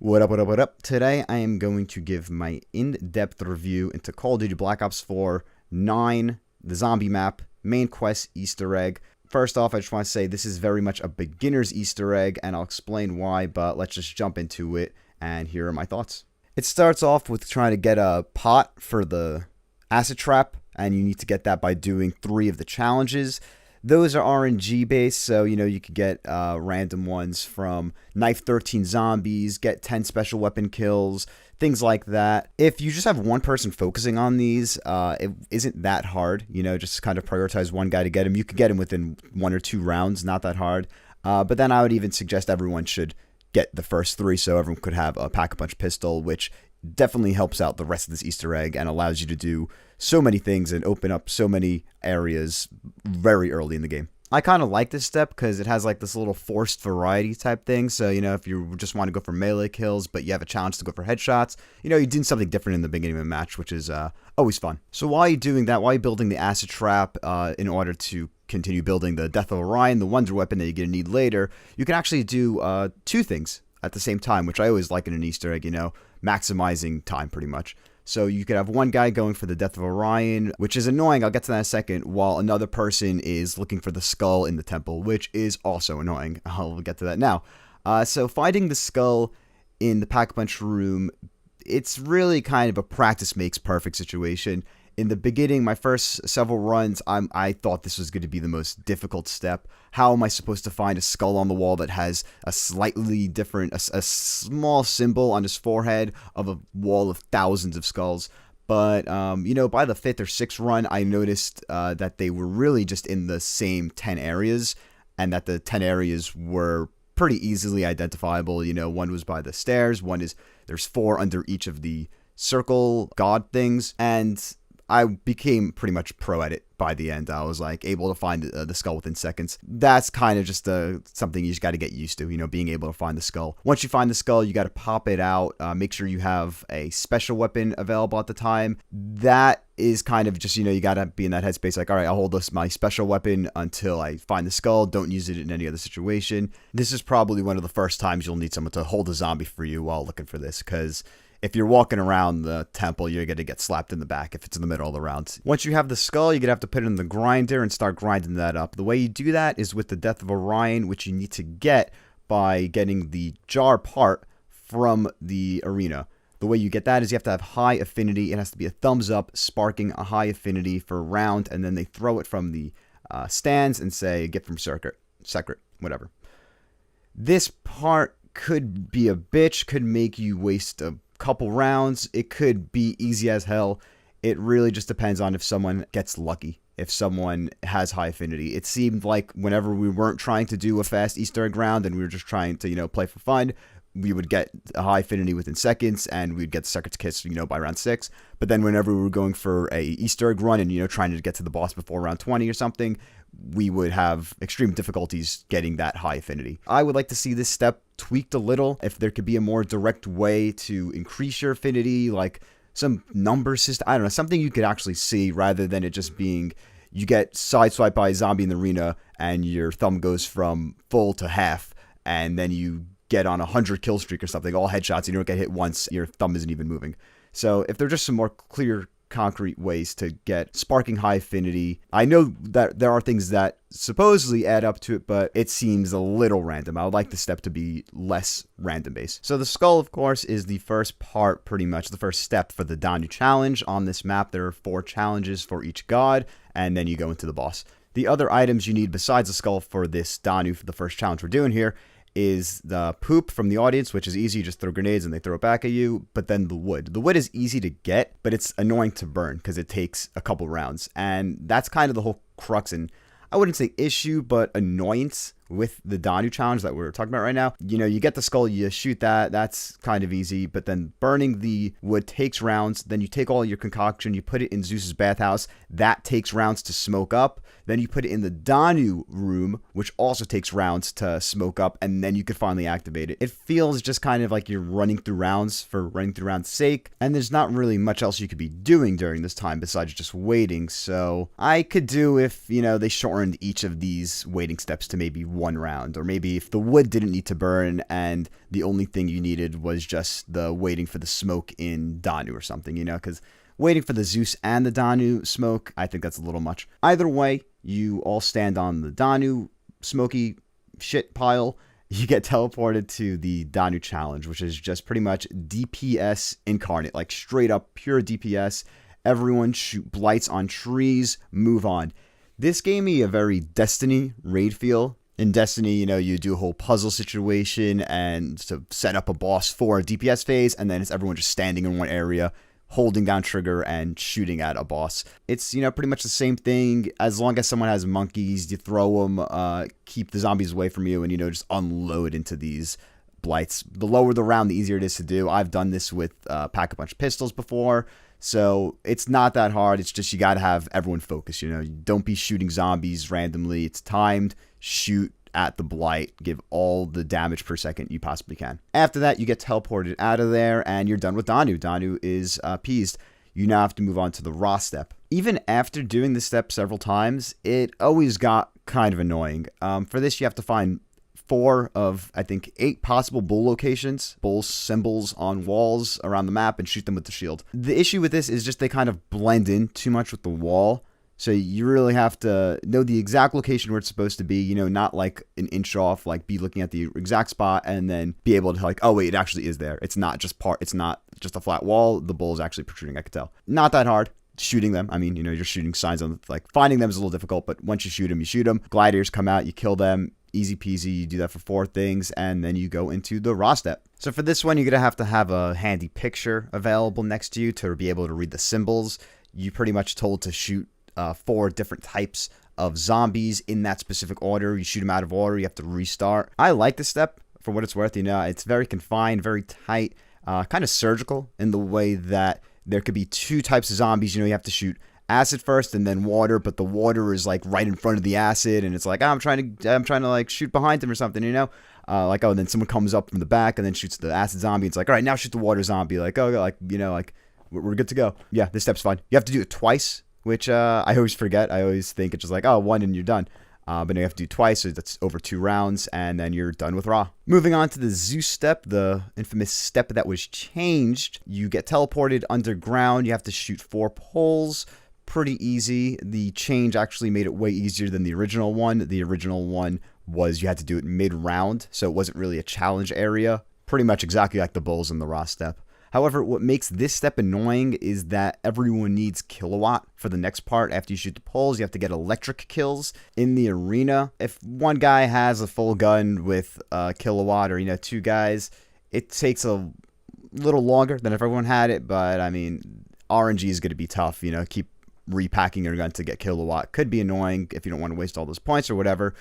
What up, what up, what up? Today I am going to give my in-depth review into Call of Duty Black Ops 4 9, the zombie map, main quest, Easter egg. First off, I just want to say this is very much a beginner's Easter egg, and I'll explain why, but let's just jump into it, and here are my thoughts. It starts off with trying to get a pot for the acid trap, and you need to get that by doing 3 of the challenges. Those are RNG based, so you could get random ones from knife 13 zombies, get 10 special weapon kills, things like that. If you just have one person focusing on these, it isn't that hard. Just kind of prioritize one guy to get him. You could get him within 1 or 2 rounds, not that hard. But then I would even suggest everyone should get the first 3 so everyone could have a pack-a-punch pistol, which definitely helps out the rest of this Easter egg and allows you to do so many things and open up so many areas very early in the game. I kind of like this step because it has like this little forced variety type thing. So, if you just want to go for melee kills, but you have a challenge to go for headshots, you're doing something different in the beginning of a match, which is always fun. So while you're doing that, while you're building the acid trap in order to continue building the Death of Orion, the wonder weapon that you're going to need later, you can actually do 2 things at the same time, which I always like in an Easter egg, maximizing time pretty much. So you could have one guy going for the Death of Orion, which is annoying, I'll get to that in a second, while another person is looking for the skull in the temple, which is also annoying. I'll get to that now. So finding the skull in the Pack-a-Punch room, it's really kind of a practice makes perfect situation. In the beginning, my first several runs, I thought this was going to be the most difficult step. How am I supposed to find a skull on the wall that has a slightly different, a small symbol on his forehead of a wall of thousands of skulls? But, by the 5th or 6th run, I noticed that they were really just in the same 10 areas, and that the 10 areas were pretty easily identifiable. One was by the stairs, there's 4 under each of the circle god things, and I became pretty much pro at it by the end. I was able to find the skull within seconds. That's kind of just something you just got to get used to, being able to find the skull. Once you find the skull, you got to pop it out. Make sure you have a special weapon available at the time. That is kind of just, you got to be in that headspace all right, I'll hold my special weapon until I find the skull. Don't use it in any other situation. This is probably one of the first times you'll need someone to hold a zombie for you while looking for this, because if you're walking around the temple, you're going to get slapped in the back if it's in the middle of the round. Once you have the skull, you're going to have to put it in the grinder and start grinding that up. The way you do that is with the Death of Orion, which you need to get by getting the jar part from the arena. The way you get that is you have to have high affinity. It has to be a thumbs up, sparking a high affinity for a round, and then they throw it from the stands and say, get from secret, whatever. This part could be a bitch, could make you waste a couple rounds. It could be easy as hell. It really just depends on if someone gets lucky, if someone has high affinity. It seemed like whenever we weren't trying to do a fast Easter egg round and we were just trying to play for fun, we would get a high affinity within seconds, and we'd get the secret kiss by round 6. But then whenever we were going for a Easter egg run and trying to get to the boss before round 20 or something, we would have extreme difficulties getting that high affinity. I would like to see this step tweaked a little. If there could be a more direct way to increase your affinity, like some number system, I don't know, something you could actually see rather than it just being you get sideswiped by a zombie in the arena and your thumb goes from full to half, and then you get on a 100 kill streak or something, all headshots, you don't get hit once, your thumb isn't even moving. So if there's just some more clear, concrete ways to get sparking high affinity. I know that there are things that supposedly add up to it, but it seems a little random. I would like the step to be less random based. So the skull, of course, is the first part, pretty much the first step for the Danu challenge. On this map, there are 4 challenges for each god, and then you go into the boss. The other items you need besides the skull for this Danu, for the first challenge we're doing here, is the poop from the audience, which is easy. You just throw grenades and they throw it back at you. But then the wood. The wood is easy to get, but it's annoying to burn because it takes a couple rounds. And that's kind of the whole crux, and I wouldn't say issue, but annoyance with the Danu challenge that we're talking about right now. You get the skull, you shoot that, that's kind of easy, but then burning the wood takes rounds. Then you take all your concoction, you put it in Zeus's bathhouse, that takes rounds to smoke up. Then you put it in the Danu room, which also takes rounds to smoke up, and then you could finally activate it. It feels just kind of like you're running through rounds for running through rounds' sake, and there's not really much else you could be doing during this time besides just waiting. So I could do if, they shortened each of these waiting steps to maybe one round. Or maybe if the wood didn't need to burn and the only thing you needed was just the waiting for the smoke in Danu or something, you know, because waiting for the Zeus and the Danu smoke, I think that's a little much. Either way, you all stand on the Danu smoky shit pile. You get teleported to the Danu challenge, which is just pretty much DPS incarnate, like straight up pure DPS. Everyone shoot blights on trees, move on. This gave me a very Destiny raid feel. In Destiny, you know, you do a whole puzzle situation and to set up a boss for a DPS phase, and then it's everyone just standing in one area, holding down trigger and shooting at a boss. It's, you know, pretty much the same thing. As long as someone has monkeys, you throw them, keep the zombies away from you, and, you know, just unload into these blights. The lower the round, the easier it is to do. I've done this with Pack-a-Punch pistols before, so it's not that hard. It's just you got to have everyone focused, you know. Don't be shooting zombies randomly. It's timed. Shoot at the blight, give all the damage per second you possibly can. After that, you get teleported out of there, and you're done with Danu. Danu is appeased. You now have to move on to the Ra step. Even after doing this step several times, it always got kind of annoying. For this, you have to find 4 of, I think, 8 possible bull locations, bull symbols on walls around the map, and shoot them with the shield. The issue with this is just they kind of blend in too much with the wall. So you really have to know the exact location where it's supposed to be, you know, not like an inch off, like be looking at the exact spot and then be able to like, oh wait, it actually is there. It's not just a flat wall. The bull is actually protruding, I could tell. Not that hard. Shooting them, I mean, you know, you're shooting signs on, like, finding them is a little difficult, but once you shoot them, you shoot them. Gladiators come out, you kill them. Easy peasy. You do that for 4 things, and then you go into the Ra step. So for this one, you're going to have a handy picture available next to you to be able to read the symbols. You're pretty much told to shoot 4 different types of zombies in that specific order. You shoot them out of order, you have to restart. I like this step for what it's worth. You know, it's very confined, very tight, kind of surgical in the way that there could be 2 types of zombies. You know, you have to shoot acid first and then water, but the water is like right in front of the acid, and it's like, oh, I'm trying to like shoot behind them or something, you know. Like, oh, and then someone comes up from the back and then shoots the acid zombie. It's like, all right, now shoot the water zombie. Like, oh, like, you know, like we're good to go. Yeah, this step's fine. You have to do it twice, which I always forget. I always think it's just like, oh, 1 and you're done. But now you have to do twice, so that's over 2 rounds, and then you're done with Ra. Moving on to the Zeus step, the infamous step that was changed. You get teleported underground. You have to shoot 4 poles. Pretty easy. The change actually made it way easier than the original one. The original one was you had to do it mid-round, so it wasn't really a challenge area. Pretty much exactly like the bulls in the Ra step. However, what makes this step annoying is that everyone needs kilowatt for the next part. After you shoot the poles, you have to get electric kills in the arena. If one guy has a full gun with kilowatt, or, you know, 2 guys, it takes a little longer than if everyone had it. But, I mean, RNG is going to be tough, you know, keep repacking your gun to get kilowatt. Could be annoying if you don't want to waste all those points or whatever.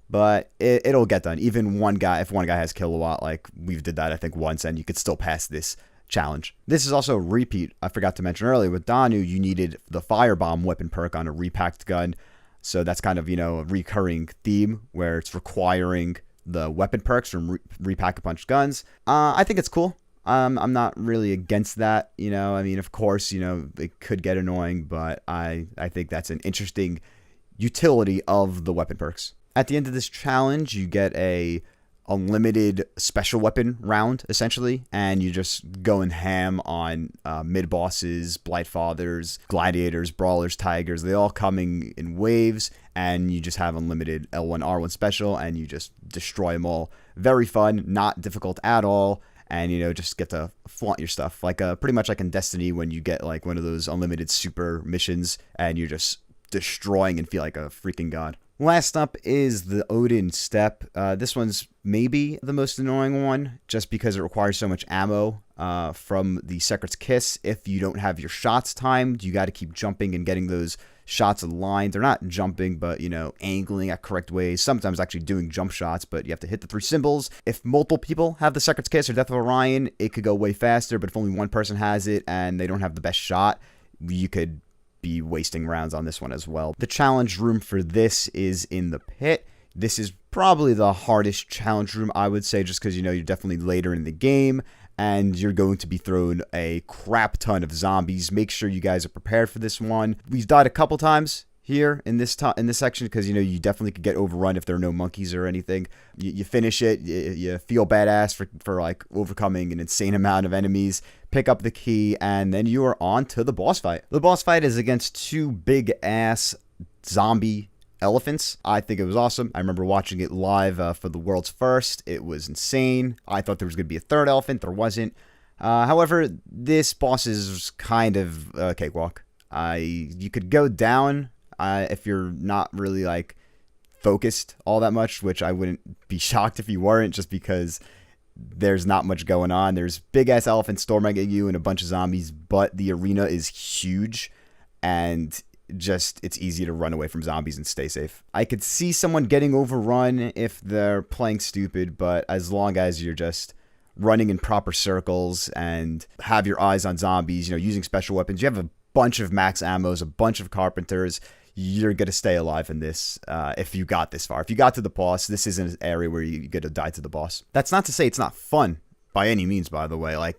But it'll get done. Even one guy, if one guy has kilowatt, like we've did that, I think, once, and you could still pass this challenge. This is also a repeat. I forgot to mention earlier, with Danu, you needed the firebomb weapon perk on a repacked gun. So that's kind of, you know, a recurring theme where it's requiring the weapon perks from Repack-a-Punch guns. I think it's cool. I'm not really against that. You know, I mean, of course, you know, it could get annoying, but I think that's an interesting utility of the weapon perks. At the end of this challenge, you get a unlimited special weapon round, essentially, and you just going ham on mid-bosses, Blightfathers, Gladiators, Brawlers, Tigers. They all coming in waves, and you just have unlimited L1, R1 special, and you just destroy them all. Very fun, not difficult at all, and, you know, just get to flaunt your stuff. Like pretty much like in Destiny when you get like one of those unlimited super missions, and you're just destroying and feel like a freaking god. Last up is the Odin Step. This one's maybe the most annoying one, just because it requires so much ammo from the Sekret's Kiss. If you don't have your shots timed, you got to keep jumping and getting those shots aligned. They're not jumping, but, you know, angling at correct ways. Sometimes actually doing jump shots, but you have to hit the 3 symbols. If multiple people have the Sekret's Kiss or Death of Orion, it could go way faster, but if only one person has it and they don't have the best shot, you could be wasting rounds on this one as well. The challenge room for this is in the pit. This is probably the hardest challenge room, I would say, just because, you know, you're definitely later in the game and you're going to be thrown a crap ton of zombies. Make sure you guys are prepared for this one. We've died a couple times here in this section because, you definitely could get overrun if there are no monkeys or anything. You finish it, you feel badass for like overcoming an insane amount of enemies, pick up the key, and then you are on to the boss fight. The boss fight is against two big ass zombie elephants. I think it was awesome. I remember watching it live for the world's first. It was insane. I thought there was going to be a third elephant. There wasn't. However, this boss is kind of a cakewalk. You could go down if you're not really like focused all that much, which I wouldn't be shocked if you weren't, just because there's not much going on. There's big ass elephants storming at you and a bunch of zombies, but the arena is huge and it's easy to run away from zombies and stay safe. I could see someone getting overrun if they're playing stupid, but as long as you're just running in proper circles and have your eyes on zombies, using special weapons, you have a bunch of max ammos, a bunch of carpenters, you're going to stay alive in this if you got this far. If you got to the boss, this isn't an area where you're going to die to the boss. That's not to say it's not fun by any means, by the way.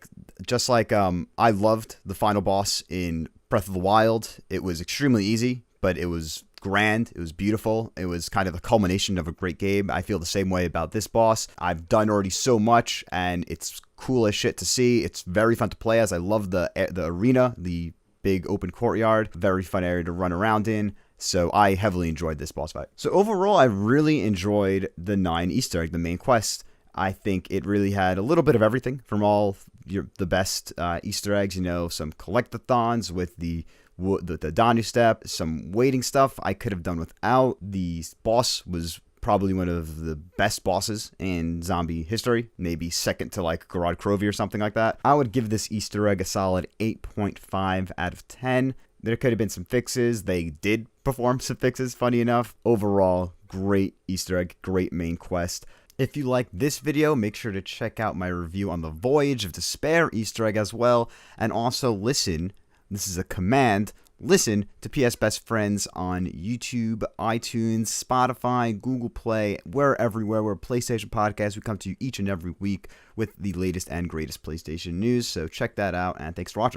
Just like I loved the final boss in Breath of the Wild. It was extremely easy, but it was grand. It was beautiful. It was kind of the culmination of a great game. I feel the same way about this boss. I've done already so much, and it's cool as shit to see. It's very fun to play as. I love the arena, the big open courtyard, very fun area to run around in. So I heavily enjoyed this boss fight. So overall, I really enjoyed the 9 Easter egg, the main quest. I think it really had a little bit of everything from all the best Easter eggs. Some collectathons with the Odin Step, some waiting stuff I could have done without. The boss was probably one of the best bosses in zombie history, maybe second to like Garad Krovi or something like that. I would give this Easter egg a solid 8.5 out of 10. There could have been some fixes. They did perform some fixes, funny enough. Overall, great Easter egg, great main quest. If you like this video, make sure to check out my review on the Voyage of Despair Easter egg as well. And also listen, this is a command, listen to PS Best Friends on YouTube, iTunes, Spotify, Google Play, everywhere where PlayStation Podcast. We come to you each and every week with the latest and greatest PlayStation news. So check that out, and thanks for watching.